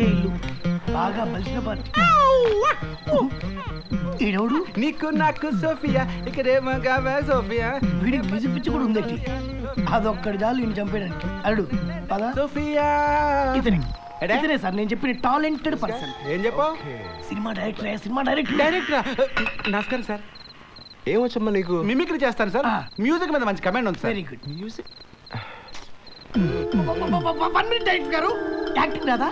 ఇదే ఇల్లు బాగా బలిసిన పార్టీ. ఈడవుడు నీకు నాకు సోఫియా ఇక్కడేమో కావా సోఫియా. వీడికి మ్యూజిక్ పిచ్చి కూడా ఉందటి. అదొక్కడి చాలు ఈయన చంపేయడానికి. అడు పదా సోఫియా. ఇతనే సార్ నేను చెప్పిన టాలెంటెడ్ పర్సన్. ఏం చెప్పావు? Cinema director. Cinema director. Director. నమస్కారం సార్. ఏమొచ్చమ్మా నీకు? మిమిక్రీ చేస్తాను సార్. మ్యూజిక్ మీద మంచి కమెంట్ ఉంది sir. Very good. Music 1 minute director గారు యాక్టింగ్ రాదా?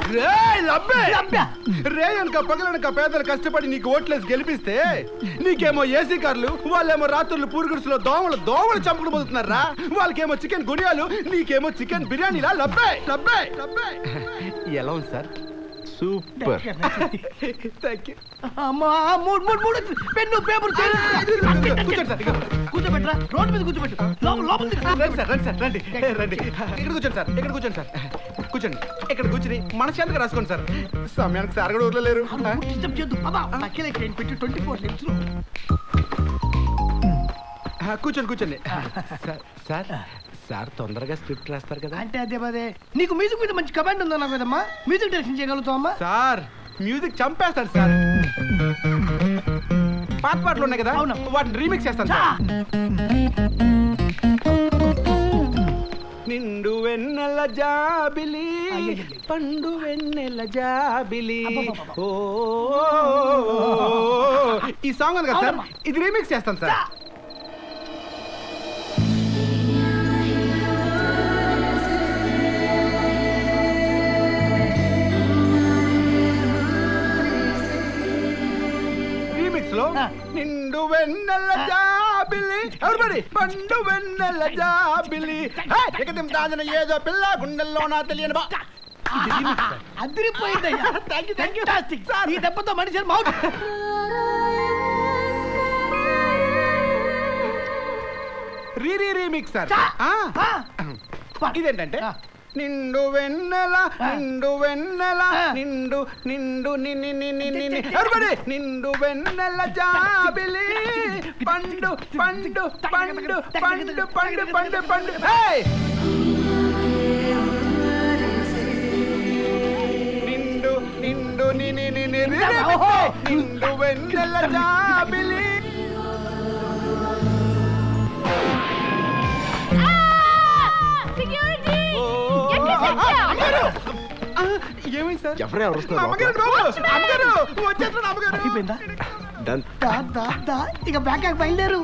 రే అనక పగలనక పేదలు కష్టపడి నీకు ఓట్లేసి గెలిపిస్తే నీకేమో ఏసీ కార్లు, వాళ్ళేమో రాత్రులు పూరుగుడుసులో దోమలు చంపుకుని పోతున్నారా. వాళ్ళకేమో చికెన్ గుడియాలు, నీకేమో చికెన్ బిర్యానీలా. లబ్బే లబ్బే లబ్బే. ఎలా ఉంది సార్? సూపర్. Thank you. అమ్మా మూడు పెన్ను పేపర్ కూర్చోండి సార్. కూర్చోబెట్టరా, రోడ్డు మీద కూర్చోబెట్టు. రండి సార్, రండి సార్, రండి రండి. ఇక్కడ కూర్చోండి సార్, ఇక్కడ కూర్చోండి సార్. కూర్చోండి. ఇక్కడ కూర్చుని మనశాంతిగా రాసుకోండి సార్. సమయానికి సార్ కూడా ఊర్లో లేరు. డిస్టర్బ్ చేయొద్దు. అఖిలే ట్రైన్ పెట్టి 24 నిమిషాలు. కూర్చోండి కూర్చోండి. సార్ సార్ తొందరగా స్క్రిప్ట్ రాస్తారు కదా. అంటే అదే నీకు మ్యూజిక్ మీద మంచి కమాండ్ ఉందా నాకు కదమ్మా? మ్యూజిక్ డైరెక్షన్ చేయగలుగుతావమ్మా? సార్ మ్యూజిక్ చంపేస్తాడు సార్. పాత పాటలు ఉన్నాయి కదా, అవును. వాటిని రీమిక్స్ చేస్తాను సార్. నిండు వెన్నెల జాబిలి, పండు వెన్నెల జాబిలి. ఓ ఈ సాంగ్ ఉంది కదా సార్, ఇది రీమిక్స్ చేస్తాను సార్. నిండు వెన్నెల జాబిలి, ఎవరిబడి పండు వెన్నెల జాబిలి. ఎక్కdim దాదన ఏదో పిల్ల గుండెల్లో నా తెలియని బా. అదిరిపోయిందయ్యా. Fantastic. ఈ దెబ్బతో మనిషి మౌత్. Remix sir. ఇదేంటంటే నిండు వెన్నెల నిండు వెన్నెల నిండు నిండు ఎవరిబడి నిండు వెన్నెల జాబిలి, పండు పండు పండు పండు పండు పండు పండు. నిండు నిండు నిండు వెన్నెల జాబిలి. ఏమైంది సార్? ఎవరు వస్తున్నారు? అమ్మగారు బాబు, అమ్మగారు వచ్చేస్తున్నారు. అమ్మగారు అయిపోయిందా? ఇక బ్యాక్ బయలుదేరు.